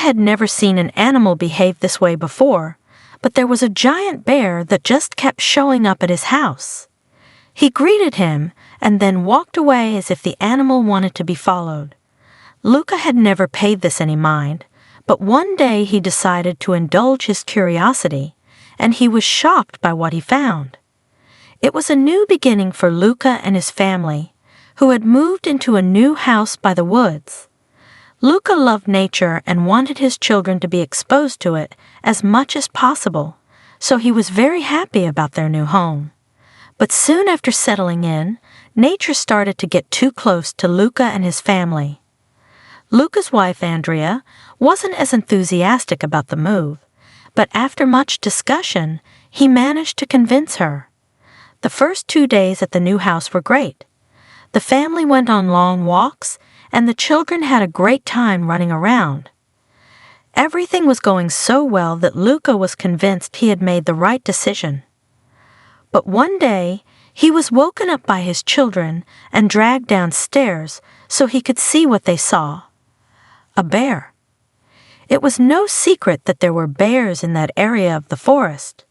had never seen an animal behave this way before, but there was a giant bear that just kept showing up at his house. He greeted him and then walked away as if the animal wanted to be followed. Luka had never paid this any mind, but one day he decided to indulge his curiosity, and he was shocked by what he found. It was a new beginning for Luka and his family, who had moved into a new house by the woods. Luka loved nature and wanted his children to be exposed to it as much as possible, so he was very happy about their new home. But soon after settling in, nature started to get too close to Luka and his family. Luka's wife, Andrea, wasn't as enthusiastic about the move, but after much discussion, he managed to convince her. The first 2 days at the new house were great. The family went on long walks, and the children had a great time running around. Everything was going so well that Luka was convinced he had made the right decision. But one day, he was woken up by his children and dragged downstairs so he could see what they saw. A bear. It was no secret that there were bears in that area of the forest.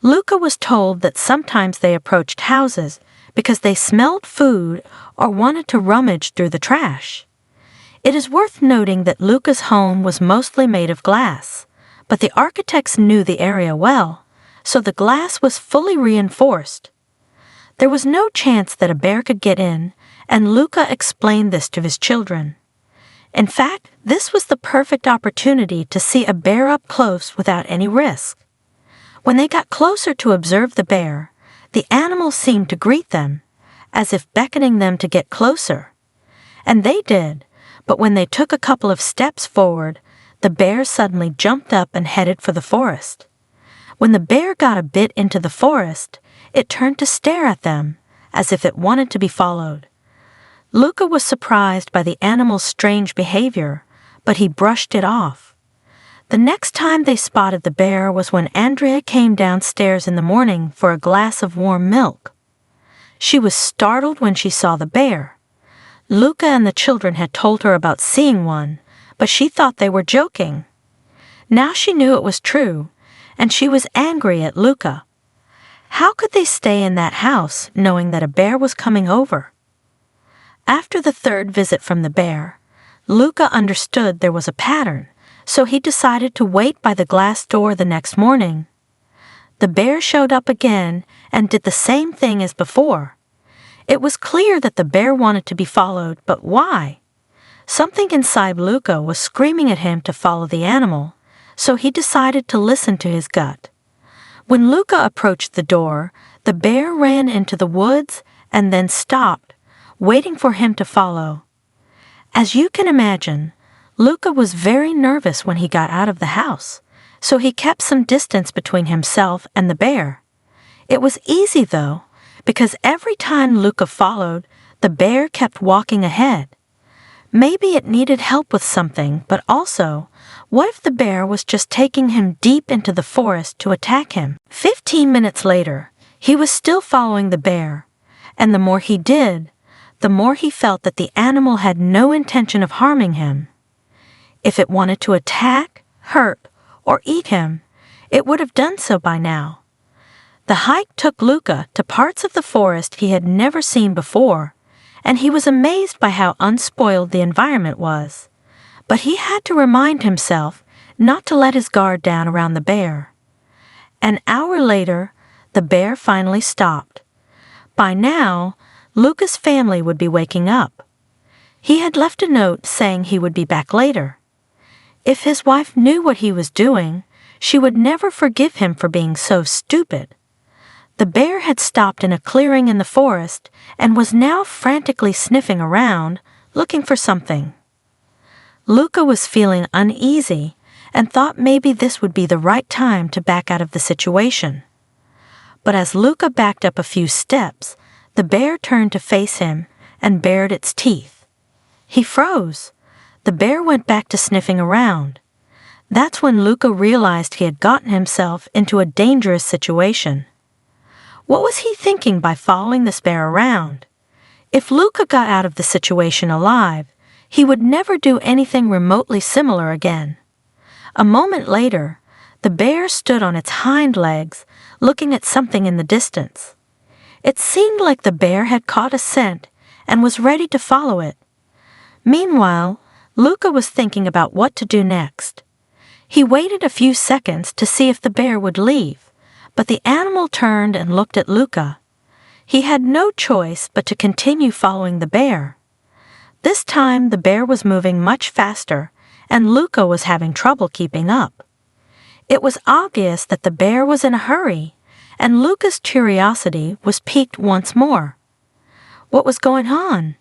Luka was told that sometimes they approached houses because they smelled food or wanted to rummage through the trash. It is worth noting that Luka's home was mostly made of glass, but the architects knew the area well, so the glass was fully reinforced. There was no chance that a bear could get in, and Luka explained this to his children. In fact, this was the perfect opportunity to see a bear up close without any risk. When they got closer to observe the bear, the animal seemed to greet them, as if beckoning them to get closer. And they did, but when they took a couple of steps forward, the bear suddenly jumped up and headed for the forest. When the bear got a bit into the forest, it turned to stare at them, as if it wanted to be followed. Luka was surprised by the animal's strange behavior, but he brushed it off. The next time they spotted the bear was when Andrea came downstairs in the morning for a glass of warm milk. She was startled when she saw the bear. Luka and the children had told her about seeing one, but she thought they were joking. Now she knew it was true, and she was angry at Luka. How could they stay in that house knowing that a bear was coming over? After the third visit from the bear, Luka understood there was a pattern, so he decided to wait by the glass door the next morning. The bear showed up again and did the same thing as before. It was clear that the bear wanted to be followed, but why? Something inside Luka was screaming at him to follow the animal, so he decided to listen to his gut. When Luka approached the door, the bear ran into the woods and then stopped, waiting for him to follow. As you can imagine, Luka was very nervous when he got out of the house, so he kept some distance between himself and the bear. It was easy, though, because every time Luka followed, the bear kept walking ahead. Maybe it needed help with something, but also, what if the bear was just taking him deep into the forest to attack him? 15 minutes later, he was still following the bear, and the more he did, the more he felt that the animal had no intention of harming him. If it wanted to attack, hurt, or eat him, it would have done so by now. The hike took Luka to parts of the forest he had never seen before, and he was amazed by how unspoiled the environment was. But he had to remind himself not to let his guard down around the bear. An hour later, the bear finally stopped. By now, Luka's family would be waking up. He had left a note saying he would be back later. If his wife knew what he was doing, she would never forgive him for being so stupid. The bear had stopped in a clearing in the forest and was now frantically sniffing around, looking for something. Luka was feeling uneasy and thought maybe this would be the right time to back out of the situation. But as Luka backed up a few steps, the bear turned to face him and bared its teeth. He froze. The bear went back to sniffing around. That's when Luka realized he had gotten himself into a dangerous situation. What was he thinking by following this bear around? If Luka got out of the situation alive, he would never do anything remotely similar again. A moment later, the bear stood on its hind legs, looking at something in the distance. It seemed like the bear had caught a scent and was ready to follow it. Meanwhile, Luka was thinking about what to do next. He waited a few seconds to see if the bear would leave, but the animal turned and looked at Luka. He had no choice but to continue following the bear. This time the bear was moving much faster, and Luka was having trouble keeping up. It was obvious that the bear was in a hurry, and Luka's curiosity was piqued once more. What was going on?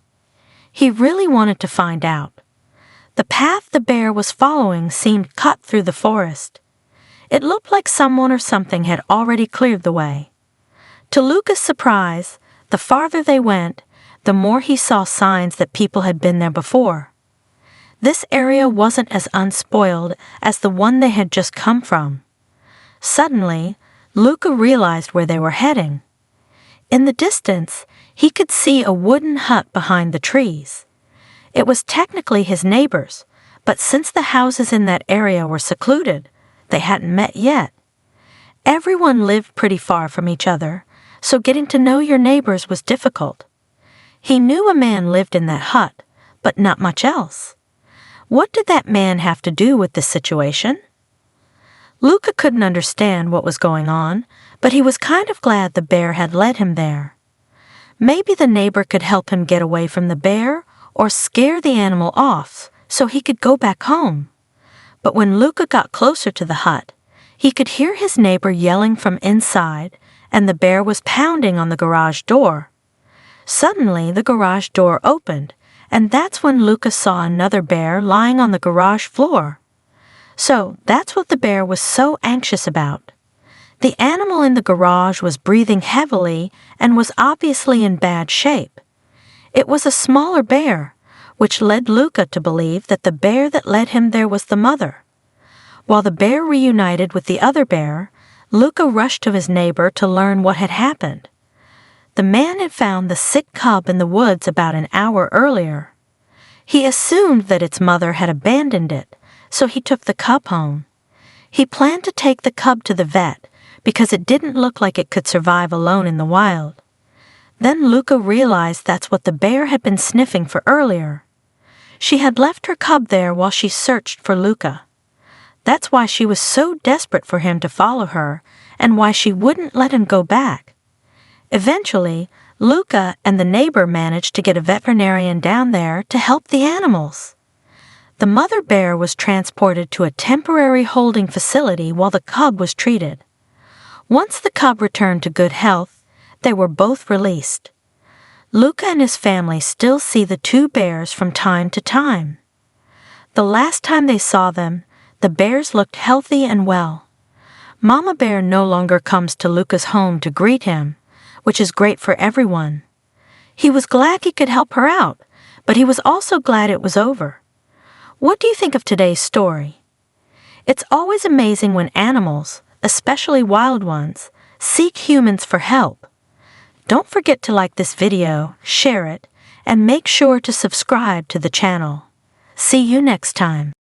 He really wanted to find out. The path the bear was following seemed cut through the forest. It looked like someone or something had already cleared the way. To Luka's surprise, the farther they went, the more he saw signs that people had been there before. This area wasn't as unspoiled as the one they had just come from. Suddenly, Luka realized where they were heading. In the distance, he could see a wooden hut behind the trees. It was technically his neighbor's, but since the houses in that area were secluded, they hadn't met yet. Everyone lived pretty far from each other, so getting to know your neighbors was difficult. He knew a man lived in that hut, but not much else. What did that man have to do with this situation? Luka couldn't understand what was going on, but he was kind of glad the bear had led him there. Maybe the neighbor could help him get away from the bear or scare the animal off so he could go back home. But when Luka got closer to the hut, he could hear his neighbor yelling from inside, and the bear was pounding on the garage door. Suddenly, the garage door opened, and that's when Luka saw another bear lying on the garage floor. So that's what the bear was so anxious about. The animal in the garage was breathing heavily and was obviously in bad shape. It was a smaller bear, which led Luka to believe that the bear that led him there was the mother. While the bear reunited with the other bear, Luka rushed to his neighbor to learn what had happened. The man had found the sick cub in the woods about an hour earlier. He assumed that its mother had abandoned it, so he took the cub home. He planned to take the cub to the vet because it didn't look like it could survive alone in the wild. Then Luka realized that's what the bear had been sniffing for earlier. She had left her cub there while she searched for Luka. That's why she was so desperate for him to follow her and why she wouldn't let him go back. Eventually, Luka and the neighbor managed to get a veterinarian down there to help the animals. The mother bear was transported to a temporary holding facility while the cub was treated. Once the cub returned to good health, they were both released. Luka and his family still see the two bears from time to time. The last time they saw them, the bears looked healthy and well. Mama bear no longer comes to Luka's home to greet him, which is great for everyone. He was glad he could help her out, but he was also glad it was over. What do you think of today's story? It's always amazing when animals, especially wild ones, seek humans for help. Don't forget to like this video, share it, and make sure to subscribe to the channel. See you next time.